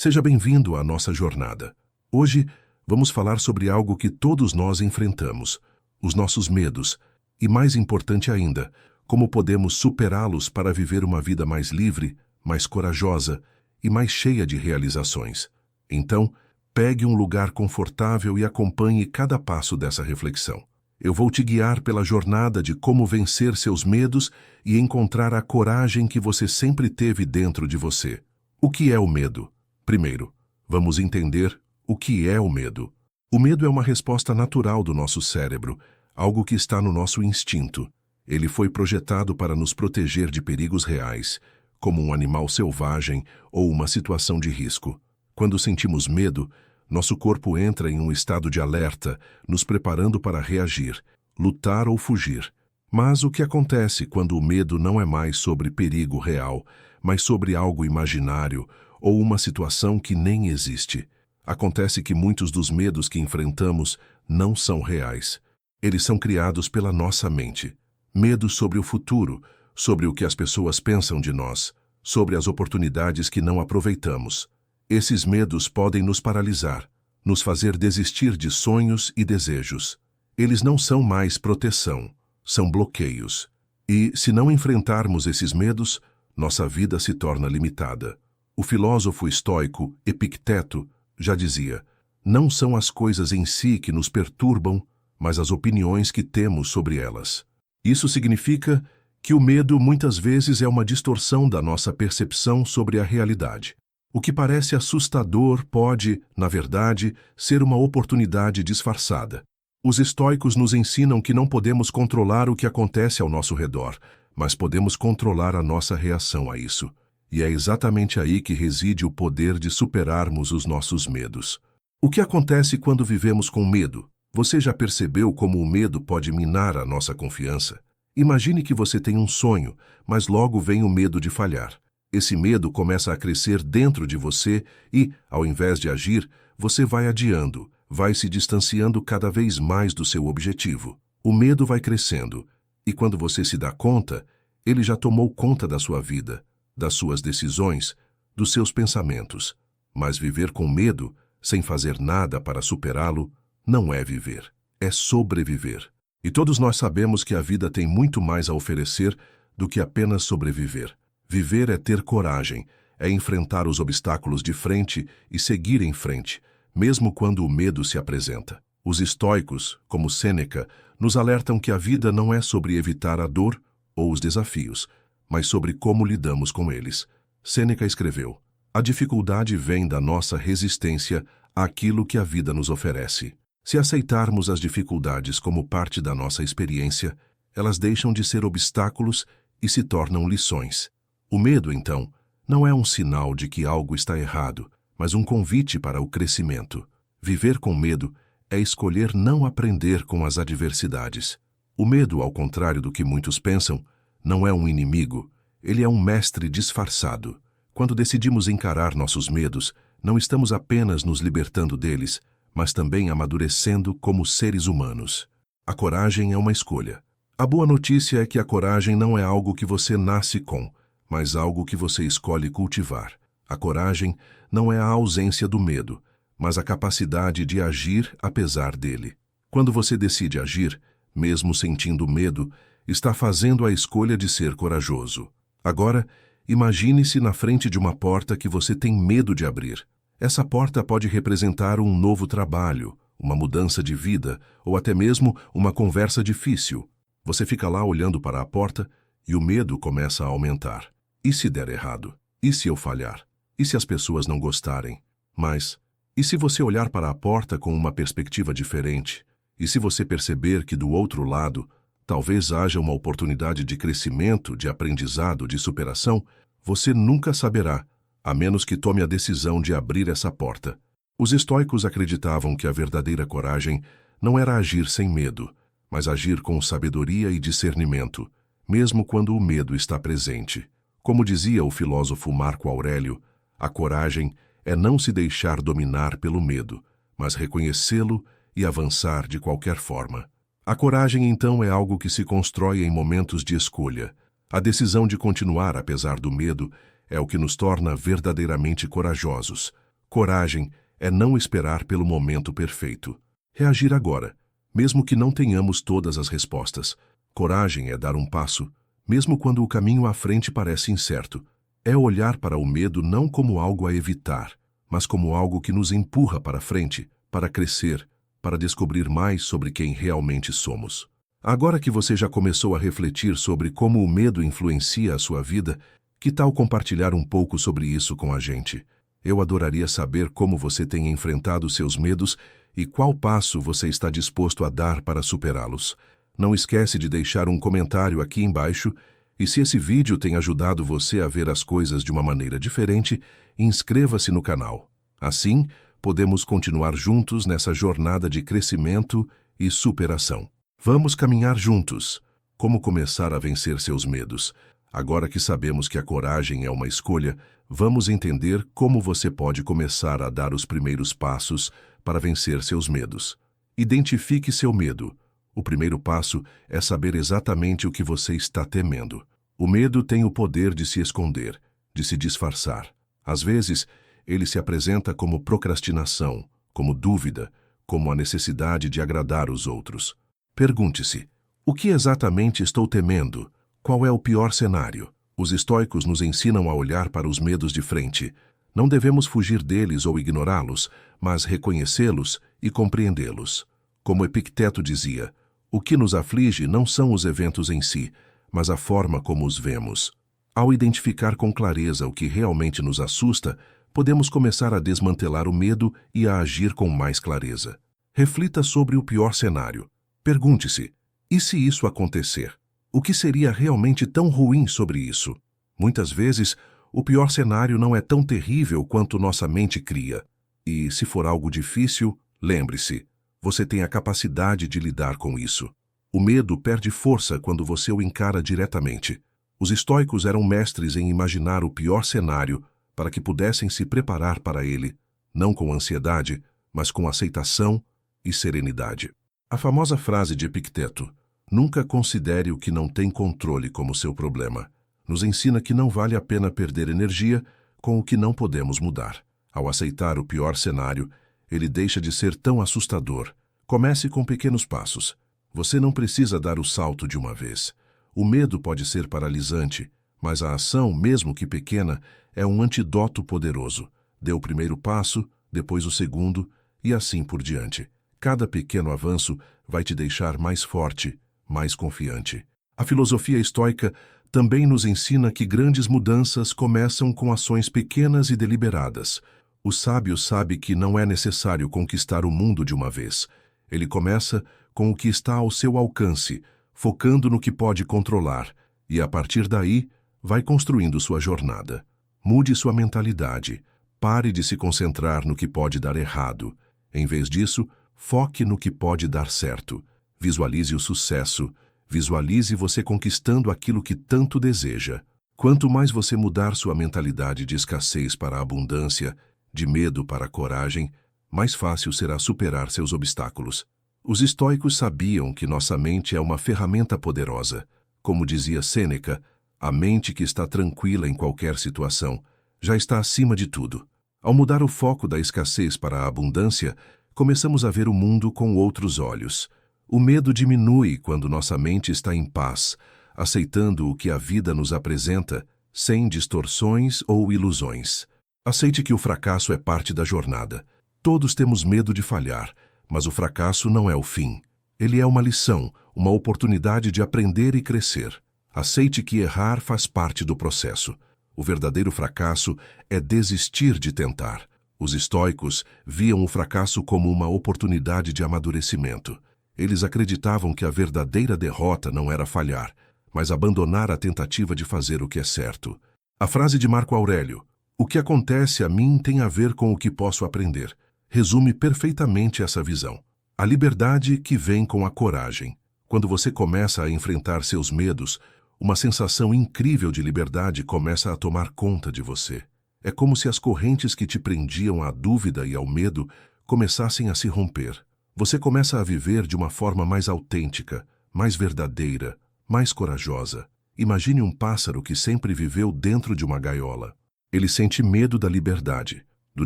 Seja bem-vindo à nossa jornada. Hoje, vamos falar sobre algo que todos nós enfrentamos, os nossos medos, e mais importante ainda, como podemos superá-los para viver uma vida mais livre, mais corajosa e mais cheia de realizações. Então, pegue um lugar confortável e acompanhe cada passo dessa reflexão. Eu vou te guiar pela jornada de como vencer seus medos e encontrar a coragem que você sempre teve dentro de você. O que é o medo? Primeiro, vamos entender o que é o medo. O medo é uma resposta natural do nosso cérebro, algo que está no nosso instinto. Ele foi projetado para nos proteger de perigos reais, como um animal selvagem ou uma situação de risco. Quando sentimos medo, nosso corpo entra em um estado de alerta, nos preparando para reagir, lutar ou fugir. Mas o que acontece quando o medo não é mais sobre perigo real, mas sobre algo imaginário ou uma situação que nem existe? Acontece que muitos dos medos que enfrentamos não são reais. Eles são criados pela nossa mente. Medos sobre o futuro, sobre o que as pessoas pensam de nós, sobre as oportunidades que não aproveitamos. Esses medos podem nos paralisar, nos fazer desistir de sonhos e desejos. Eles não são mais proteção, são bloqueios. E, se não enfrentarmos esses medos, nossa vida se torna limitada. O filósofo estoico Epicteto já dizia: não são as coisas em si que nos perturbam, mas as opiniões que temos sobre elas. Isso significa que o medo muitas vezes é uma distorção da nossa percepção sobre a realidade. O que parece assustador pode, na verdade, ser uma oportunidade disfarçada. Os estoicos nos ensinam que não podemos controlar o que acontece ao nosso redor, mas podemos controlar a nossa reação a isso. E é exatamente aí que reside o poder de superarmos os nossos medos. O que acontece quando vivemos com medo? Você já percebeu como o medo pode minar a nossa confiança? Imagine que você tem um sonho, mas logo vem o medo de falhar. Esse medo começa a crescer dentro de você e, ao invés de agir, você vai adiando, vai se distanciando cada vez mais do seu objetivo. O medo vai crescendo, e quando você se dá conta, ele já tomou conta da sua vida, das suas decisões, dos seus pensamentos. Mas viver com medo, sem fazer nada para superá-lo, não é viver, é sobreviver. E todos nós sabemos que a vida tem muito mais a oferecer do que apenas sobreviver. Viver é ter coragem, é enfrentar os obstáculos de frente e seguir em frente, mesmo quando o medo se apresenta. Os estoicos, como Sêneca, nos alertam que a vida não é sobre evitar a dor ou os desafios, mas sobre como lidamos com eles. Sêneca escreveu: a dificuldade vem da nossa resistência àquilo que a vida nos oferece. Se aceitarmos as dificuldades como parte da nossa experiência, elas deixam de ser obstáculos e se tornam lições. O medo, então, não é um sinal de que algo está errado, mas um convite para o crescimento. Viver com medo é escolher não aprender com as adversidades. O medo, ao contrário do que muitos pensam, não é um inimigo, ele é um mestre disfarçado. Quando decidimos encarar nossos medos, não estamos apenas nos libertando deles, mas também amadurecendo como seres humanos. A coragem é uma escolha. A boa notícia é que a coragem não é algo que você nasce com, mas algo que você escolhe cultivar. A coragem não é a ausência do medo, mas a capacidade de agir apesar dele. Quando você decide agir, mesmo sentindo medo, está fazendo a escolha de ser corajoso. Agora, imagine-se na frente de uma porta que você tem medo de abrir. Essa porta pode representar um novo trabalho, uma mudança de vida ou até mesmo uma conversa difícil. Você fica lá olhando para a porta e o medo começa a aumentar. E se der errado? E se eu falhar? E se as pessoas não gostarem? Mas, e se você olhar para a porta com uma perspectiva diferente? E se você perceber que do outro lado, talvez haja uma oportunidade de crescimento, de aprendizado, de superação? Você nunca saberá, a menos que tome a decisão de abrir essa porta. Os estoicos acreditavam que a verdadeira coragem não era agir sem medo, mas agir com sabedoria e discernimento, mesmo quando o medo está presente. Como dizia o filósofo Marco Aurélio, a coragem é não se deixar dominar pelo medo, mas reconhecê-lo e avançar de qualquer forma. A coragem, então, é algo que se constrói em momentos de escolha. A decisão de continuar apesar do medo é o que nos torna verdadeiramente corajosos. Coragem é não esperar pelo momento perfeito. Reagir agora, mesmo que não tenhamos todas as respostas. Coragem é dar um passo, mesmo quando o caminho à frente parece incerto. É olhar para o medo não como algo a evitar, mas como algo que nos empurra para frente, para crescer, para descobrir mais sobre quem realmente somos. Agora que você já começou a refletir sobre como o medo influencia a sua vida, que tal compartilhar um pouco sobre isso com a gente? Eu adoraria saber como você tem enfrentado seus medos e qual passo você está disposto a dar para superá-los. Não esquece de deixar um comentário aqui embaixo e se esse vídeo tem ajudado você a ver as coisas de uma maneira diferente, inscreva-se no canal. Assim, podemos continuar juntos nessa jornada de crescimento e superação. Vamos caminhar juntos. Como começar a vencer seus medos? Agora que sabemos que a coragem é uma escolha, vamos entender como você pode começar a dar os primeiros passos para vencer seus medos. Identifique seu medo. O primeiro passo é saber exatamente o que você está temendo. O medo tem o poder de se esconder, de se disfarçar. Às vezes, ele se apresenta como procrastinação, como dúvida, como a necessidade de agradar os outros. Pergunte-se: o que exatamente estou temendo? Qual é o pior cenário? Os estoicos nos ensinam a olhar para os medos de frente. Não devemos fugir deles ou ignorá-los, mas reconhecê-los e compreendê-los. Como Epicteto dizia, o que nos aflige não são os eventos em si, mas a forma como os vemos. Ao identificar com clareza o que realmente nos assusta, podemos começar a desmantelar o medo e a agir com mais clareza. Reflita sobre o pior cenário. Pergunte-se: e se isso acontecer? O que seria realmente tão ruim sobre isso? Muitas vezes, o pior cenário não é tão terrível quanto nossa mente cria. E, se for algo difícil, lembre-se, você tem a capacidade de lidar com isso. O medo perde força quando você o encara diretamente. Os estoicos eram mestres em imaginar o pior cenário para que pudessem se preparar para ele, não com ansiedade, mas com aceitação e serenidade. A famosa frase de Epicteto, "Nunca considere o que não tem controle como seu problema", nos ensina que não vale a pena perder energia com o que não podemos mudar. Ao aceitar o pior cenário, ele deixa de ser tão assustador. Comece com pequenos passos. Você não precisa dar o salto de uma vez. O medo pode ser paralisante, mas a ação, mesmo que pequena, é um antídoto poderoso. Dê o primeiro passo, depois o segundo, e assim por diante. Cada pequeno avanço vai te deixar mais forte, mais confiante. A filosofia estoica também nos ensina que grandes mudanças começam com ações pequenas e deliberadas. O sábio sabe que não é necessário conquistar o mundo de uma vez. Ele começa com o que está ao seu alcance, focando no que pode controlar, e a partir daí, vai construindo sua jornada. Mude sua mentalidade. Pare de se concentrar no que pode dar errado. Em vez disso, foque no que pode dar certo. Visualize o sucesso. Visualize você conquistando aquilo que tanto deseja. Quanto mais você mudar sua mentalidade de escassez para a abundância, de medo para a coragem, mais fácil será superar seus obstáculos. Os estoicos sabiam que nossa mente é uma ferramenta poderosa. Como dizia Sêneca, a mente que está tranquila em qualquer situação já está acima de tudo. Ao mudar o foco da escassez para a abundância, começamos a ver o mundo com outros olhos. O medo diminui quando nossa mente está em paz, aceitando o que a vida nos apresenta, sem distorções ou ilusões. Aceite que o fracasso é parte da jornada. Todos temos medo de falhar, mas o fracasso não é o fim. Ele é uma lição, uma oportunidade de aprender e crescer. Aceite que errar faz parte do processo. O verdadeiro fracasso é desistir de tentar. Os estoicos viam o fracasso como uma oportunidade de amadurecimento. Eles acreditavam que a verdadeira derrota não era falhar, mas abandonar a tentativa de fazer o que é certo. A frase de Marco Aurélio, "O que acontece a mim tem a ver com o que posso aprender", resume perfeitamente essa visão. A liberdade que vem com a coragem. Quando você começa a enfrentar seus medos, uma sensação incrível de liberdade começa a tomar conta de você. É como se as correntes que te prendiam à dúvida e ao medo começassem a se romper. Você começa a viver de uma forma mais autêntica, mais verdadeira, mais corajosa. Imagine um pássaro que sempre viveu dentro de uma gaiola. Ele sente medo da liberdade, do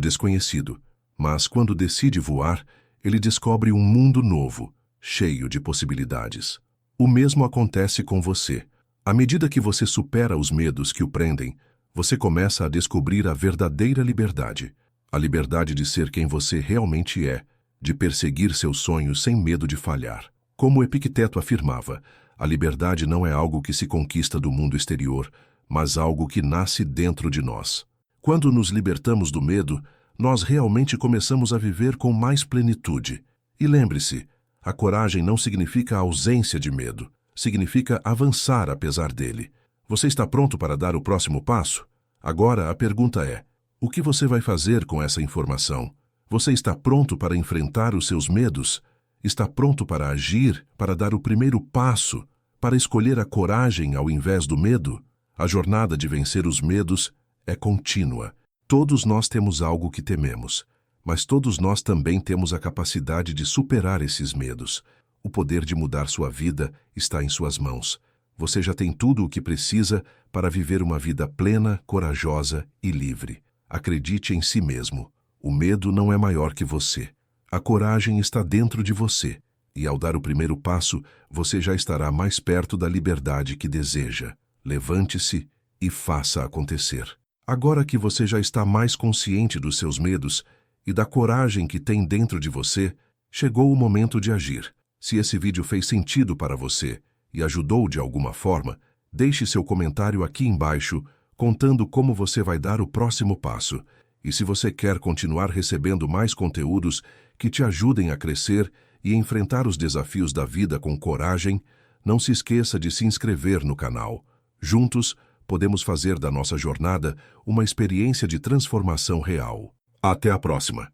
desconhecido, mas quando decide voar, ele descobre um mundo novo, cheio de possibilidades. O mesmo acontece com você. À medida que você supera os medos que o prendem, você começa a descobrir a verdadeira liberdade. A liberdade de ser quem você realmente é, de perseguir seus sonhos sem medo de falhar. Como Epicteto afirmava, a liberdade não é algo que se conquista do mundo exterior, mas algo que nasce dentro de nós. Quando nos libertamos do medo, nós realmente começamos a viver com mais plenitude. E lembre-se, a coragem não significa a ausência de medo, significa avançar apesar dele. Você está pronto para dar o próximo passo? Agora a pergunta é: o que você vai fazer com essa informação? Você está pronto para enfrentar os seus medos? Está pronto para agir, para dar o primeiro passo, para escolher a coragem ao invés do medo? A jornada de vencer os medos é contínua. Todos nós temos algo que tememos, mas todos nós também temos a capacidade de superar esses medos. O poder de mudar sua vida está em suas mãos. Você já tem tudo o que precisa para viver uma vida plena, corajosa e livre. Acredite em si mesmo. O medo não é maior que você. A coragem está dentro de você, e ao dar o primeiro passo, você já estará mais perto da liberdade que deseja. Levante-se e faça acontecer. Agora que você já está mais consciente dos seus medos e da coragem que tem dentro de você, chegou o momento de agir. Se esse vídeo fez sentido para você e ajudou de alguma forma, deixe seu comentário aqui embaixo contando como você vai dar o próximo passo. E se você quer continuar recebendo mais conteúdos que te ajudem a crescer e enfrentar os desafios da vida com coragem, não se esqueça de se inscrever no canal. Juntos, podemos fazer da nossa jornada uma experiência de transformação real. Até a próxima!